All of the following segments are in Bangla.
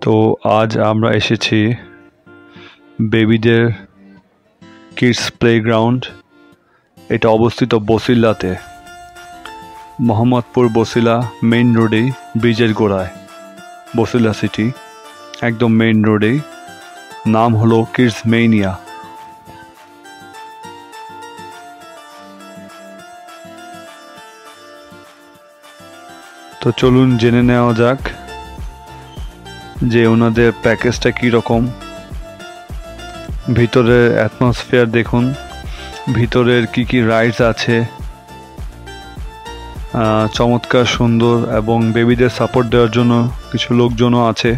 তো আজ আমরা এসেছি বেবিদের কিডস প্লেগ্রাউন্ড। এটা অবস্থিত বসিলাতে, মোহাম্মদপুর বসিলা মেইন রোডেই, ব্রিজের গোড়ায় বসিলা সিটি, একদম মেইন রোডেই। নাম হলো কিডস মেইনিয়া। তো চলুন জেনে নেওয়া যাক যে ওনাদের প্যাকেজটা কীরকম। ভিতরের অ্যাটমসফিয়ার দেখুন, ভিতরের কি কি রাইডস আছে, চমৎকার সুন্দর, এবং বেবিদের সাপোর্ট দেওয়ার জন্য কিছু লোকজনও আছে।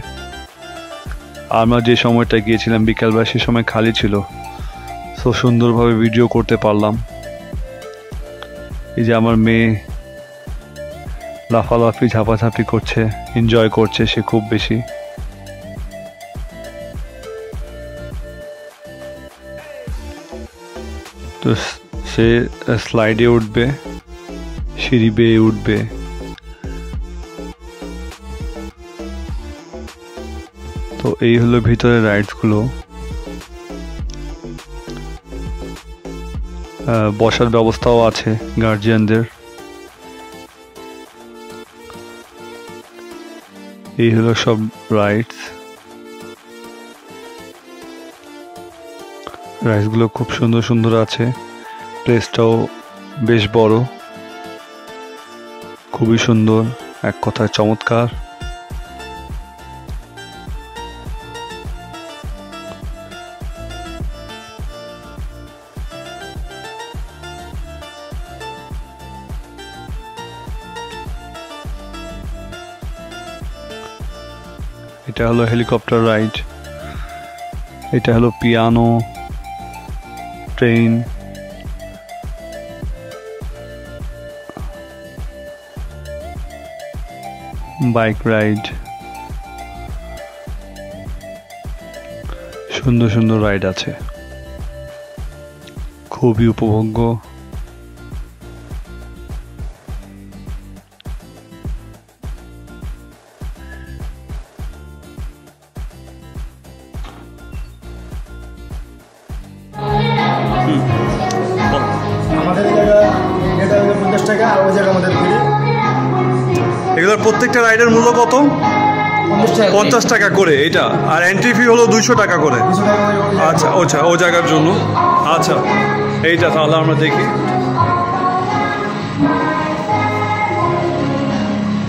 আমরা যে সময়টা গিয়েছিলাম বিকালবেলা, সে সময় খালি ছিল, সো সুন্দরভাবে ভিডিও করতে পারলাম। এই যে আমার মেয়ে লাফালাফি ঝাপাঝাপি করছে, এনজয় করছে সে খুব বেশি। তো সে স্লাইডে উঠবে, সিঁড়ি বেয়ে উঠবে। তো এই হলো ভিতরের রাইডসগুলো। বসার ব্যবস্থাও আছে গার্জিয়ানদের। এই হলো সব রাইডসগুলো খুব সুন্দর সুন্দর আছে। প্লেসটাও বেশ বড়, খুবই সুন্দর, এক কথায় চমৎকার। এটা হলো হেলিকপ্টার রাইড, এটা হলো পিয়ানো ট্রেন, বাইক রাইড, সুন্দর সুন্দর রাইড আছে, খুবই উপভোগ্য। এগুলোর প্রত্যেকটা রাইডের মূল্য কত? 50 টাকা করে এটা, আর এন্ট্রি ফি হলো 200 টাকা করে। আচ্ছা আচ্ছা, ও জায়গার জন্য। আচ্ছা, এইটা তাহলে আমরা দেখি।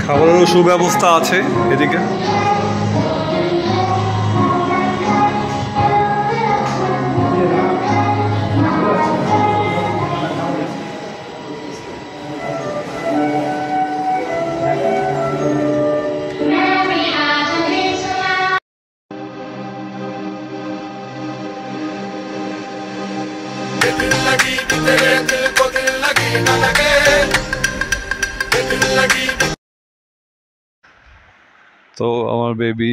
খাবারেরও সুব্যবস্থা আছে এদিকে। তো আমার বেবি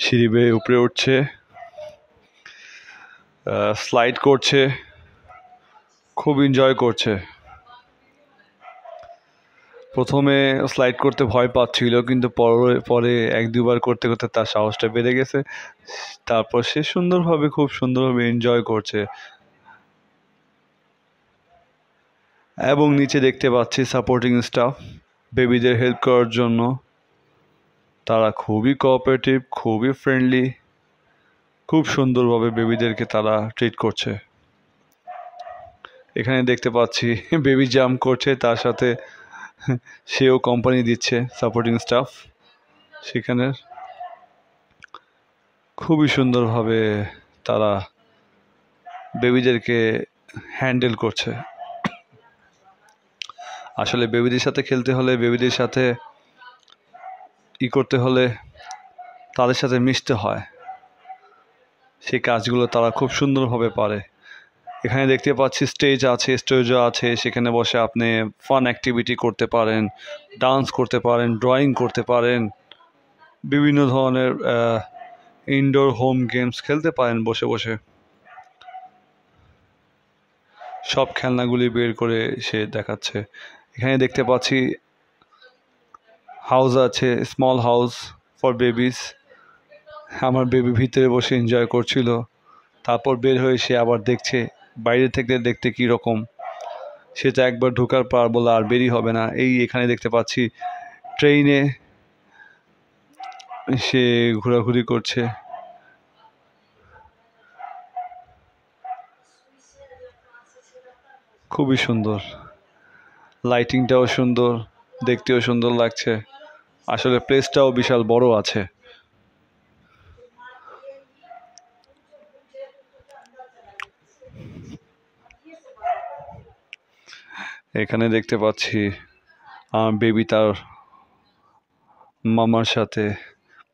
সিঁড়ি বেয়ে উপরে উঠছে, স্লাইড করছে, খুব এনজয় করছে। প্রথমে স্লাইড করতে ভয় পাচ্ছিল, কিন্তু পরে এক দুবার করতে করতে তার সাহসটা বেড়ে গেছে। তারপর সে খুব সুন্দরভাবে এনজয় করছে। এবং নিচে দেখতে পাচ্ছি সাপোর্টিং স্টাফ, বেবিদের হেল্প করার জন্য। তারা খুবই কোঅপারেটিভ, খুবই ফ্রেন্ডলি, খুব সুন্দরভাবে বেবিদেরকে তারা ট্রিট করছে। এখানে দেখতে পাচ্ছি বেবি জাম্প করছে, তার সাথে সেও কোম্পানি দিচ্ছে, সাপোর্টিং স্টাফ সেখানে। খুবই সুন্দরভাবে তারা বেবিদেরকে হ্যান্ডেল করছে। আসলে বেবিদের সাথে খেলতে হলে, বেবিদের সাথে করতে হলে তাদের সাথে মিশতে হয়। সেই কাজগুলো তারা খুব সুন্দরভাবে পারে। এখানে দেখতে পাচ্ছি স্টেজও আছে, সেখানে বসে আপনি ফান অ্যাক্টিভিটি করতে পারেন, ডান্স করতে পারেন, ড্রয়িং করতে পারেন, বিভিন্ন ধরনের ইনডোর হোম গেমস খেলতে পারেন বসে বসে। সব খেলনাগুলি বের করে সে দেখাচ্ছে। এখানে দেখতে পাচ্ছি হাউস আছে, স্মল হাউস ফর বেবিস, আমার বেবি ভিতরে বসে এনজয় করছিল, তারপর বের হয়ে সে আবার দেখছে বাইরে থেকে দেখতে কি রকম। সেটা একবার ঢোকার পর বলে আর বেরি হবে না। এই এখানে দেখতে পাচ্ছি ট্রেনে সে ঘোরাঘুরি করছে। খুবই সুন্দর, লাইটিংটাও সুন্দর, দেখতেও সুন্দর লাগছে। আসলে প্লেসটাও বিশাল বড় আছে। এখানে দেখতে পাচ্ছি আমার বেবি তার মামার সাথে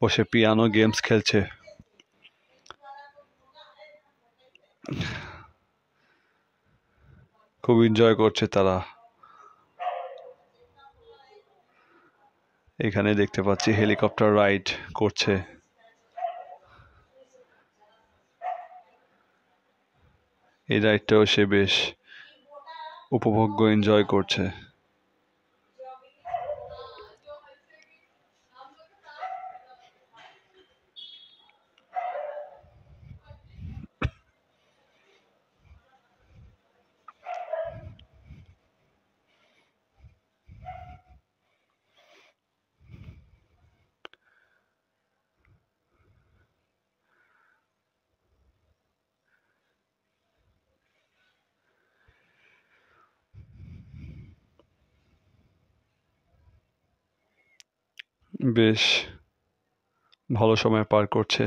বসে পিয়ানো গেমস খেলছে। খুব এনজয় করছে তারা। এখানে দেখতে পাচ্ছি হেলিকপ্টার রাইড করছে। এই রাইডটাও সে বেশ উপভোগ্য, এনজয় করছে। বেশ ভালো সময় পার করছে।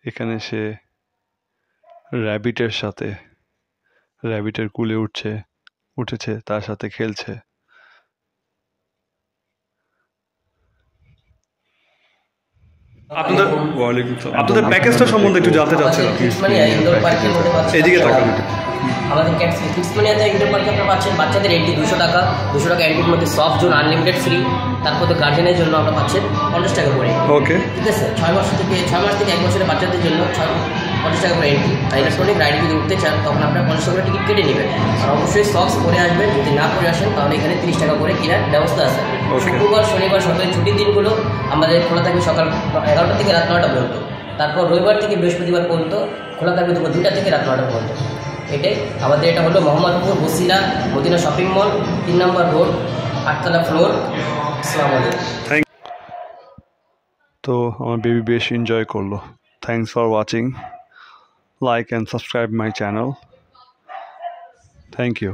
এখানে সে র্যাবিটের কুলে উঠেছে, তার সাথে খেলছে। আপনাদের প্যাকেজটা সম্বন্ধে একটু জানতে চাচ্ছিলাম। এদিকে তাকান। আমাদের কিডসমানিয়াতে ইনডোর পার্কে আপনারা পাচ্ছেন বাচ্চাদের এন্ট্রি 200 টাকা। 200 টাকা এন্ট্রির মধ্যে সফট জোন আনলিমিটেড ফ্রি। তারপর তো গার্জেনের জন্য আমরা পাচ্ছেন 50 টাকা করে। ওকে, ঠিক আছে। 6 মাস থেকে 1 বছরের বাচ্চাদের জন্য 50 টাকা করে এন্ট্রি। আর ইলেকট্রনিক রাইডে যদি উঠতে চান তখন আপনার 50 টাকা করে টিকিট কেটে নেবেন। আর অবশ্যই সক্স পরে আসবেন, যদি না পরে আসেন তাহলে এখানে 30 টাকা করে কেনার ব্যবস্থা আছে। শুক্রবার শনিবার সরকারি ছুটির দিনগুলো আমাদের খোলা থাকবে সকাল 11টা থেকে রাত 9টা পর্যন্ত। তারপর রবিবার থেকে বৃহস্পতিবার পর্যন্ত খোলা থাকবে দুপুর 2টা থেকে রাত 9টা পর্যন্ত। এটাই আমাদের, এটা হলো Mohammadpur Basila Madina shopping mall, 3 number road, 8তলা ফ্লোর। আসসালামু আলাইকুম। তো আমার বেবি বেশ এনজয় করলো। Thanks for watching. Like and subscribe my channel. Thank you.